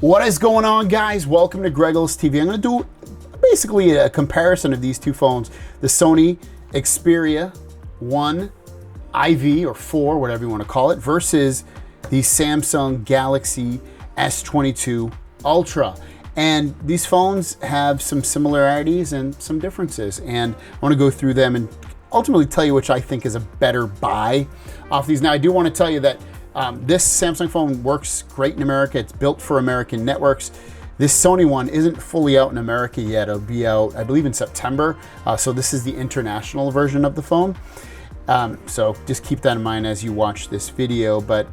What is going on, guys? Welcome to Gregos TV. I'm going to do basically a comparison of these two phones, the Sony Xperia 1 IV or 4, whatever you want to call it, versus the Samsung Galaxy S22 Ultra. And these phones have some similarities and some differences, and I want to go through them and ultimately tell you which I think is a better buy off these. Now, I do want to tell you that this Samsung phone works great in America. It's built for American networks. This Sony one isn't fully out in America yet. It'll be out, I believe, in September. So this is the international version of the phone. So just keep that in mind as you watch this video. But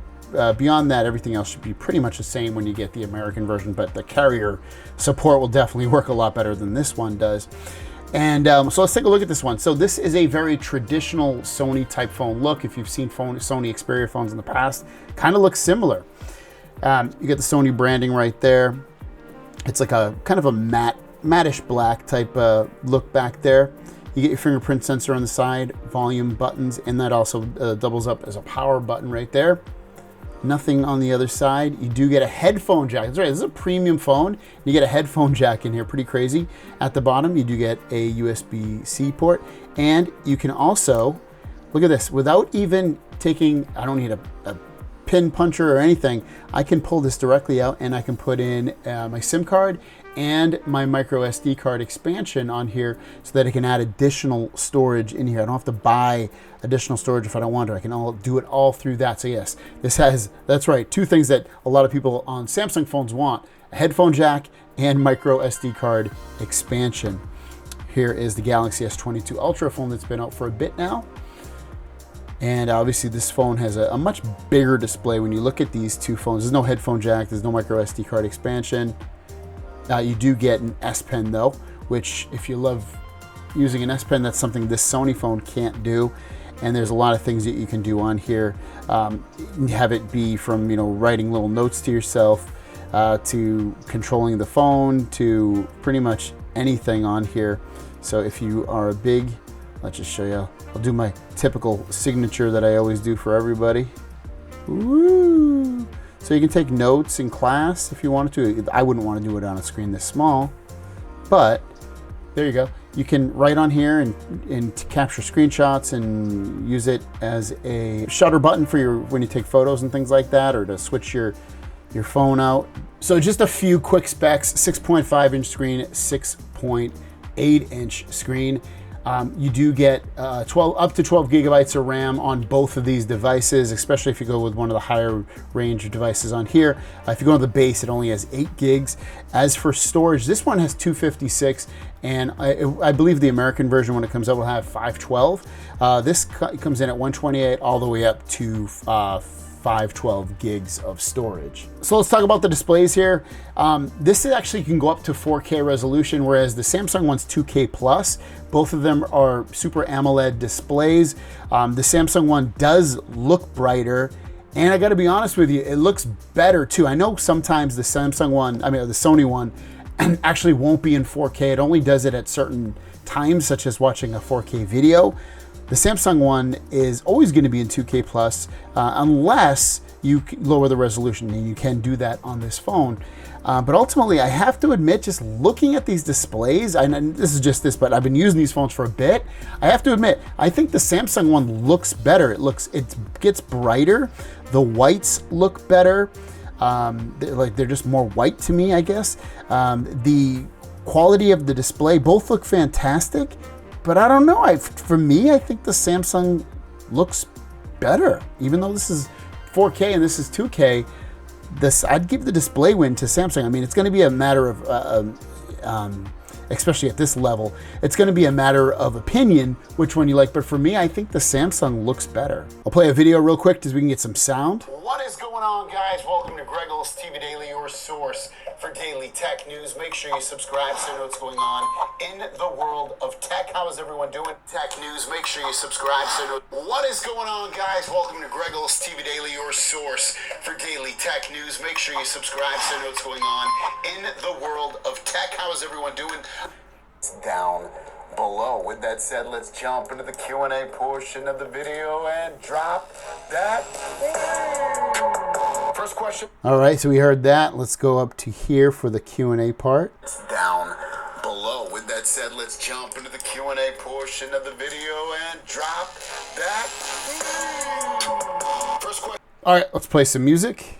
beyond that, everything else should be pretty much the same when you get the American version. But the carrier support will definitely work a lot better than this one does. And so let's take a look at this one. So this is a very traditional Sony type phone look. If you've seen Sony Xperia phones in the past, kind of looks similar. You get the Sony branding right there. It's like a kind of a mattish black type look back there. You get your fingerprint sensor on the side, volume buttons, and that also doubles up as a power button right there. Nothing on the other side. You do get a headphone jack. That's right, this is a premium phone. You get a headphone jack in here, pretty crazy. At the bottom, you do get a USB-C port. And you can also, look at this, without even taking, I don't need a pin puncher or anything, I can pull this directly out and I can put in my SIM card and my micro SD card expansion on here so that I can add additional storage in here. I don't have to buy additional storage if I don't want to. I can do it all through that. So yes, this has, that's right, two things that a lot of people on Samsung phones want: a headphone jack and micro SD card expansion. Here is the Galaxy S22 Ultra phone that's been out for a bit now. And obviously this phone has a much bigger display. When you look at these two phones, there's no headphone jack, there's no micro SD card expansion. You do get an S Pen though, which if you love using an S Pen, that's something this Sony phone can't do. And there's a lot of things that you can do on here. Have it be from, writing little notes to yourself, to controlling the phone, to pretty much anything on here. So if you are a big, let's just show you, I'll do my typical signature that I always do for everybody. Woo! So you can take notes in class if you wanted to. I wouldn't want to do it on a screen this small, but there you go. You can write on here and capture screenshots and use it as a shutter button for when you take photos and things like that, or to switch your phone out. So just a few quick specs: 6.5-inch screen, 6.8-inch screen. You do get up to 12 gigabytes of RAM on both of these devices, especially if you go with one of the higher range devices on here. If you go to the base, it only has 8 gigs. As for storage, this one has 256, and I believe the American version, when it comes out, will have 512. This comes in at 128 all the way up to 512 gigs of storage. So let's talk about the displays here. This actually can go up to 4K resolution, whereas the Samsung one's 2K plus. Both of them are Super AMOLED displays. The Samsung one does look brighter, and I gotta be honest with you, it looks better too. I know sometimes the Samsung one, the Sony one, actually won't be in 4K. It only does it at certain times, such as watching a 4K video. The Samsung one is always going to be in 2K plus, unless you lower the resolution, and you can do that on this phone. But ultimately, I have to admit, just looking at these displays, and this is just this, but I've been using these phones for a bit. I have to admit, I think the Samsung one looks better. It gets brighter. The whites look better. They're just more white to me, I guess. The quality of the display, both look fantastic. But I don't know, for me, I think the Samsung looks better. Even though this is 4K and this is 2K, I'd give the display win to Samsung. It's going to be a matter of, especially at this level, it's going to be a matter of opinion, which one you like. But for me, I think the Samsung looks better. I'll play a video real quick so we can get some sound. What is going on, guys? Welcome to Gregos TV Daily, your source for daily tech news. Make sure you subscribe so you know what's going on in the world of tech. How is everyone doing? Tech news. Make sure you subscribe so you know what is going on, guys. Welcome to Gregos TV Daily, your source for daily tech news. Make sure you subscribe so you know what's going on in the world of tech. How is everyone doing? Down below. With that said, let's jump into the Q&A portion of the video and drop that. First question. All right, so we heard that. Let's go up to here for the Q&A part. It's down below. With that said, let's jump into the Q&A portion of the video and drop that. First question. All right, let's play some music.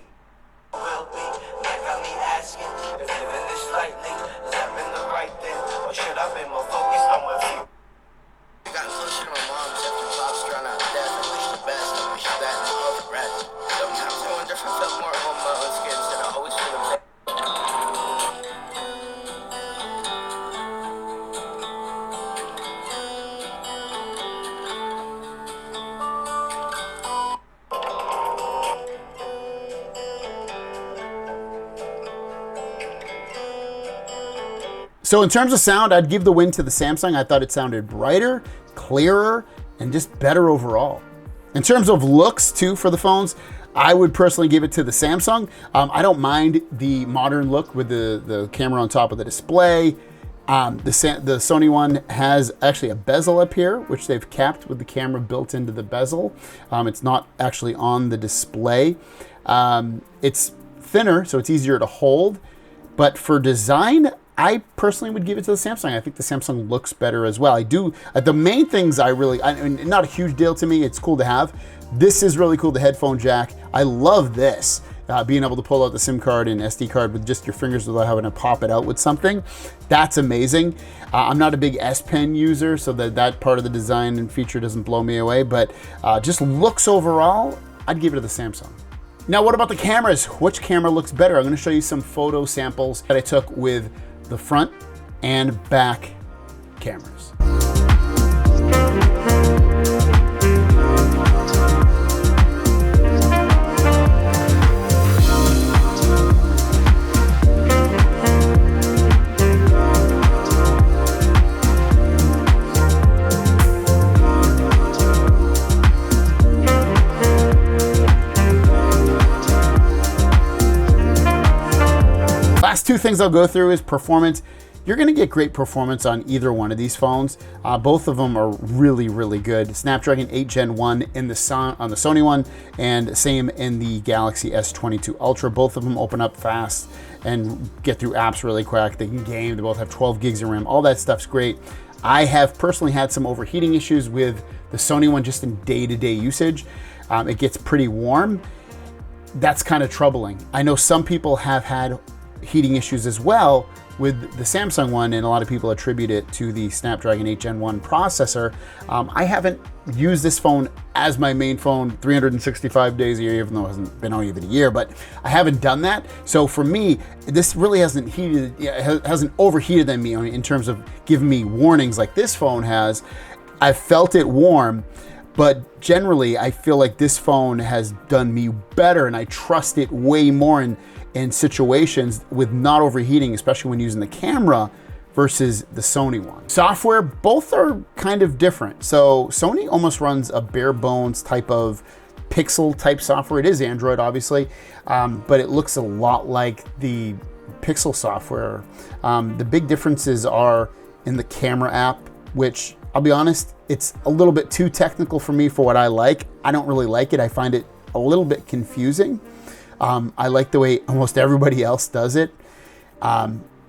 So in terms of sound, I'd give the win to the Samsung. I thought it sounded brighter, clearer, and just better overall. In terms of looks too for the phones, I would personally give it to the Samsung. I don't mind the modern look with the camera on top of the display. The Sony one has actually a bezel up here, which they've kept with the camera built into the bezel. It's not actually on the display. It's thinner, so it's easier to hold. But for design, I personally would give it to the Samsung. I think the Samsung looks better as well. I do. The main things I mean, not a huge deal to me. It's cool to have. This is really cool, the headphone jack. I love this. Being able to pull out the SIM card and SD card with just your fingers without having to pop it out with something. That's amazing. I'm not a big S Pen user, so that part of the design and feature doesn't blow me away, but just looks overall, I'd give it to the Samsung. Now, what about the cameras? Which camera looks better? I'm gonna show you some photo samples that I took with the front and back cameras. Last two things I'll go through is performance. You're gonna get great performance on either one of these phones. Both of them are really, really good. Snapdragon 8 Gen 1 on the Sony one, and same in the Galaxy S22 Ultra. Both of them open up fast and get through apps really quick. They can game, they both have 12 gigs of RAM. All that stuff's great. I have personally had some overheating issues with the Sony one just in day-to-day usage. It gets pretty warm. That's kind of troubling. I know some people have had heating issues as well with the Samsung one, and a lot of people attribute it to the Snapdragon 8 Gen 1 processor. I haven't used this phone as my main phone 365 days a year, even though it hasn't been out even a year, but I haven't done that. So for me, this really hasn't overheated me in terms of giving me warnings like this phone has. I felt it warm, but generally I feel like this phone has done me better, and I trust it way more in situations with not overheating, especially when using the camera versus the Sony one. Software, both are kind of different. So Sony almost runs a bare bones type of Pixel type software. It is Android, obviously, but it looks a lot like the Pixel software. The big differences are in the camera app, which I'll be honest, it's a little bit too technical for me for what I like. I don't really like it. I find it a little bit confusing. I like the way almost everybody else does it.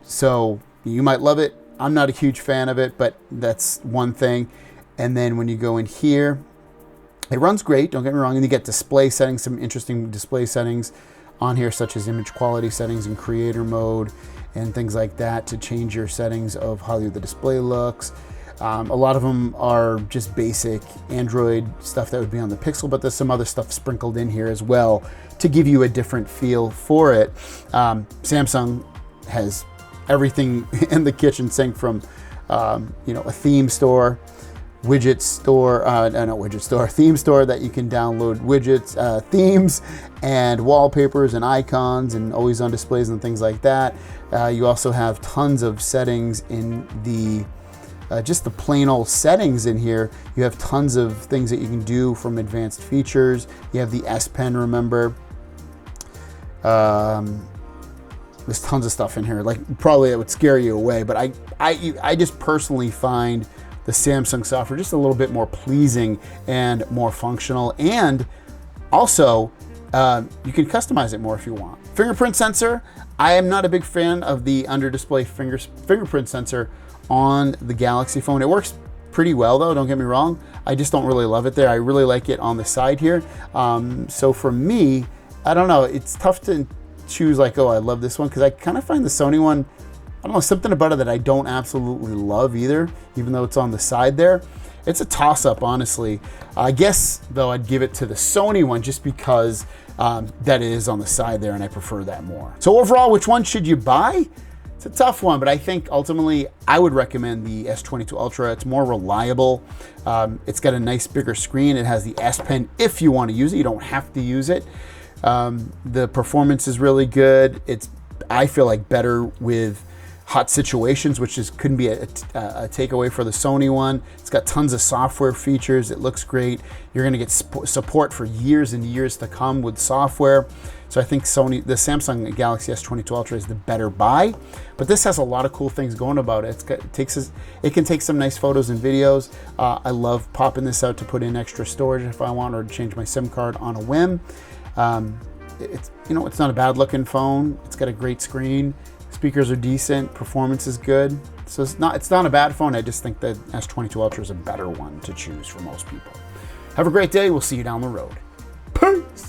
So you might love it. I'm not a huge fan of it, but that's one thing. And then when you go in here, it runs great, don't get me wrong. And you get display settings, some interesting display settings on here, such as image quality settings and creator mode and things like that to change your settings of how the display looks. A lot of them are just basic Android stuff that would be on the Pixel, but there's some other stuff sprinkled in here as well to give you a different feel for it. Samsung has everything in the kitchen sink from a theme store, widget store, theme store that you can download widgets, themes and wallpapers and icons and always on displays and things like that. You also have tons of settings in the just the plain old settings in here. You have tons of things that you can do from advanced features. You have the S Pen, remember. There's tons of stuff in here. Like, probably it would scare you away, but I just personally find the Samsung software just a little bit more pleasing and more functional. And also, You can customize it more if you want. Fingerprint sensor. I am not a big fan of the under display fingerprint sensor on the Galaxy phone. It works pretty well though, don't get me wrong. I just don't really love it there. I really like it on the side here. So for me, I don't know, it's tough to choose like, oh, I love this one, because I kind of find the Sony one, I don't know, something about it that I don't absolutely love either, even though it's on the side there. It's a toss-up, honestly. I guess, though, I'd give it to the Sony one just because that is on the side there, and I prefer that more. So overall, which one should you buy? It's a tough one, but I think ultimately I would recommend the S22 Ultra. It's more reliable. It's got a nice bigger screen. It has the S Pen if you want to use it. You don't have to use it. The performance is really good. It's, I feel like, better with hot situations, which couldn't be a takeaway for the Sony one. It's got tons of software features. It looks great. You're going to get support for years and years to come with software. So I think the Samsung Galaxy S22 Ultra is the better buy, but this has a lot of cool things going about it. It can take some nice photos and videos. I love popping this out to put in extra storage if I want, or to change my SIM card on a whim. It's not a bad looking phone. It's got a great screen. Speakers are decent. Performance is good. So it's not a bad phone. I just think that S22 Ultra is a better one to choose for most people. Have a great day. We'll see you down the road. Peace.